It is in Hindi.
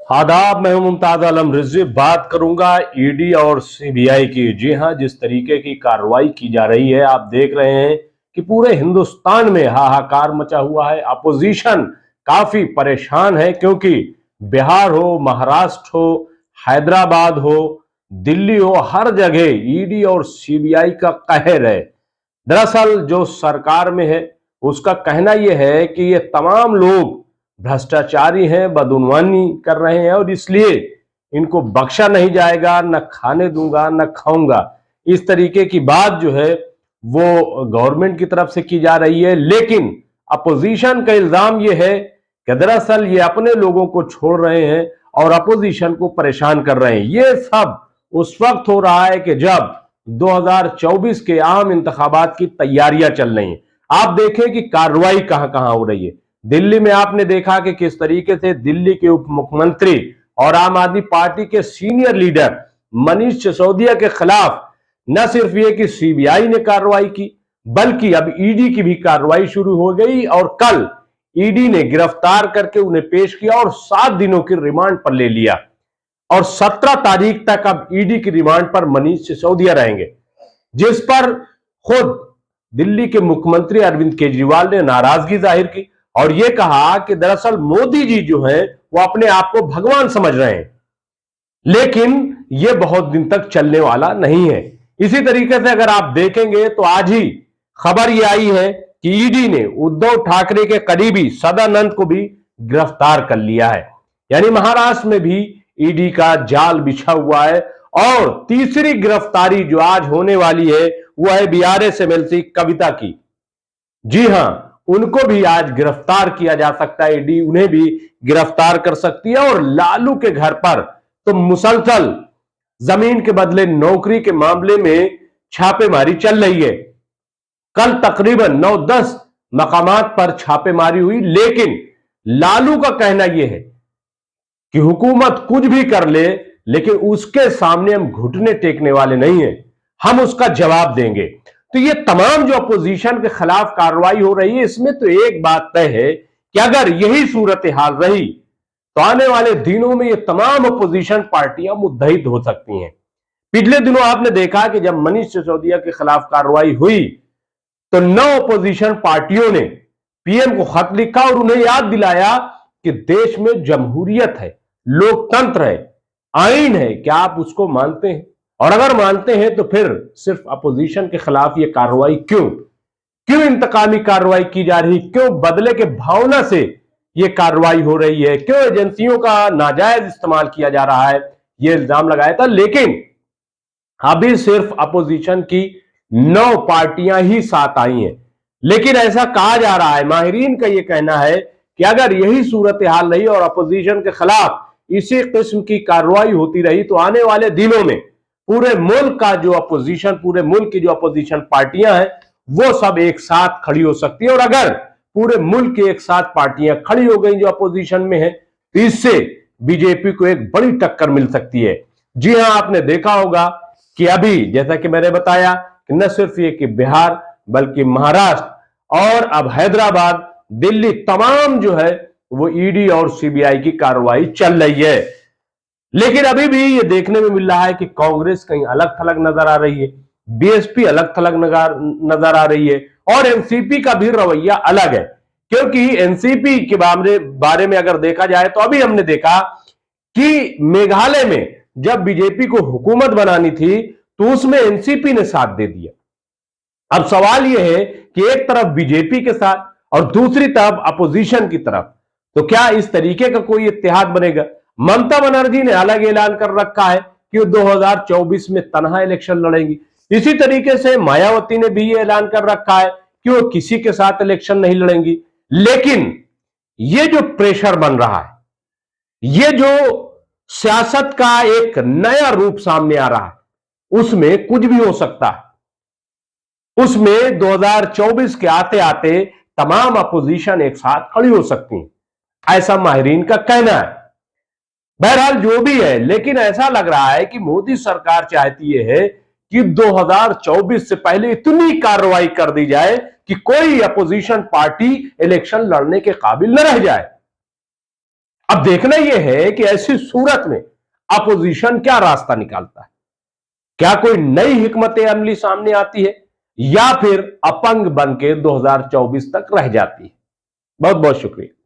आदाब, मैं हूं मुमताज आलम रिजवी। बात करूंगा ईडी और सीबीआई की। जी हां, जिस तरीके की कार्रवाई की जा रही है, आप देख रहे हैं कि पूरे हिंदुस्तान में हाहाकार मचा हुआ है। अपोजिशन काफी परेशान है क्योंकि बिहार हो, महाराष्ट्र हो, हैदराबाद हो, दिल्ली हो, हर जगह ईडी और सीबीआई का कहर है। दरअसल जो सरकार में है उसका कहना यह है कि ये तमाम लोग भ्रष्टाचारी हैं, बदउनवानी कर रहे हैं और इसलिए इनको बख्शा नहीं जाएगा, न खाने दूंगा न खाऊंगा। इस तरीके की बात जो है वो गवर्नमेंट की तरफ से की जा रही है। लेकिन अपोजिशन का इल्जाम यह है कि दरअसल ये अपने लोगों को छोड़ रहे हैं और अपोजिशन को परेशान कर रहे हैं। ये सब उस वक्त हो रहा है कि जब 2024 के आम इंतखाबात की तैयारियां चल रही हैं। आप देखें कि कार्रवाई कहां कहां हो रही है। दिल्ली में आपने देखा कि किस तरीके से दिल्ली के उप मुख्यमंत्री और आम आदमी पार्टी के सीनियर लीडर मनीष सिसोदिया के खिलाफ न सिर्फ ये कि सीबीआई ने कार्रवाई की, बल्कि अब ईडी की भी कार्रवाई शुरू हो गई और कल ईडी ने गिरफ्तार करके उन्हें पेश किया और 7 दिनों की रिमांड पर ले लिया और 17 तारीख तक अब ईडी की रिमांड पर मनीष सिसोदिया रहेंगे, जिस पर खुद दिल्ली के मुख्यमंत्री अरविंद केजरीवाल ने नाराजगी जाहिर की और यह कहा कि दरअसल मोदी जी जो है वो अपने आप को भगवान समझ रहे हैं, लेकिन यह बहुत दिन तक चलने वाला नहीं है। इसी तरीके से अगर आप देखेंगे तो आज ही खबर यह आई है कि ईडी ने उद्धव ठाकरे के करीबी सदानंद को भी गिरफ्तार कर लिया है। यानी महाराष्ट्र में भी ईडी का जाल बिछा हुआ है। और तीसरी गिरफ्तारी जो आज होने वाली है वह है बीआरएस एमएलसी कविता की। जी हां, उनको भी आज गिरफ्तार किया जा सकता है, ईडी उन्हें भी गिरफ्तार कर सकती है। और लालू के घर पर तो मुसलसल जमीन के बदले नौकरी के मामले में छापेमारी चल रही है। कल तकरीबन 9-10 मकामात पर छापेमारी हुई, लेकिन लालू का कहना यह है कि हुकूमत कुछ भी कर ले, लेकिन उसके सामने हम घुटने टेकने वाले नहीं हैं, हम उसका जवाब देंगे। तो ये तमाम जो अपोजिशन के खिलाफ कार्रवाई हो रही है, इसमें तो एक बात तय है कि अगर यही सूरत हाल रही तो आने वाले दिनों में ये तमाम अपोजिशन पार्टियां मुद्दहित हो सकती हैं। पिछले दिनों आपने देखा कि जब मनीष सिसोदिया के खिलाफ कार्रवाई हुई तो 9 अपोजिशन पार्टियों ने पीएम को खत लिखा और उन्हें याद दिलाया कि देश में जमहूरियत है, लोकतंत्र है, आईन है, क्या आप उसको मानते हैं? और अगर मानते हैं तो फिर सिर्फ अपोजिशन के खिलाफ यह कार्रवाई क्यों इंतकामी कार्रवाई की जा रही, क्यों बदले के भावना से यह कार्रवाई हो रही है, क्यों एजेंसियों का नाजायज इस्तेमाल किया जा रहा है, यह इल्जाम लगाया था। लेकिन अभी सिर्फ अपोजिशन की 9 पार्टियां ही साथ आई हैं। लेकिन ऐसा कहा जा रहा है, माहिरीन का यह कहना है कि अगर यही सूरत हाल रही और अपोजिशन के खिलाफ इसी किस्म की कार्रवाई होती रही तो आने वाले दिनों में पूरे मुल्क का जो अपोजिशन, पूरे मुल्क की जो अपोजिशन पार्टियां हैं वो सब एक साथ खड़ी हो सकती है। और अगर पूरे मुल्क की एक साथ पार्टियां खड़ी हो गई जो अपोजिशन में है तो इससे बीजेपी को एक बड़ी टक्कर मिल सकती है। जी हां, आपने देखा होगा कि अभी जैसा कि मैंने बताया कि न सिर्फ ये कि बिहार बल्कि महाराष्ट्र और अब हैदराबाद, दिल्ली, तमाम जो है वो ईडी और सीबीआई की कार्रवाई चल रही है। लेकिन अभी भी ये देखने में मिल रहा है कि कांग्रेस कहीं अलग थलग नजर आ रही है, बीएसपी अलग थलग नजर आ रही है और एनसीपी का भी रवैया अलग है। क्योंकि एनसीपी के बारे में अगर देखा जाए तो अभी हमने देखा कि मेघालय में जब बीजेपी को हुकूमत बनानी थी तो उसमें एनसीपी ने साथ दे दिया। अब सवाल यह है कि एक तरफ बीजेपी के साथ और दूसरी तरफ अपोजिशन की तरफ, तो क्या इस तरीके का कोई इत्तेहाद बनेगा? ममता बनर्जी ने अलग ऐलान कर रखा है कि वो 2024 में तनहा इलेक्शन लड़ेंगी। इसी तरीके से मायावती ने भी ये ऐलान कर रखा है कि वो किसी के साथ इलेक्शन नहीं लड़ेंगी। लेकिन ये जो प्रेशर बन रहा है, ये जो सियासत का एक नया रूप सामने आ रहा है, उसमें कुछ भी हो सकता है। उसमें 2024 के आते आते तमाम अपोजिशन एक साथ खड़ी हो सकती है, ऐसा माहिरीन का कहना है। बहरहाल जो भी है, लेकिन ऐसा लग रहा है कि मोदी सरकार चाहती है कि 2024 से पहले इतनी कार्रवाई कर दी जाए कि कोई अपोजिशन पार्टी इलेक्शन लड़ने के काबिल न रह जाए। अब देखना यह है कि ऐसी सूरत में अपोजिशन क्या रास्ता निकालता है। क्या कोई नई हिकमत अमली सामने आती है या फिर अपंग बन के 2024 तक रह जाती है। बहुत बहुत शुक्रिया।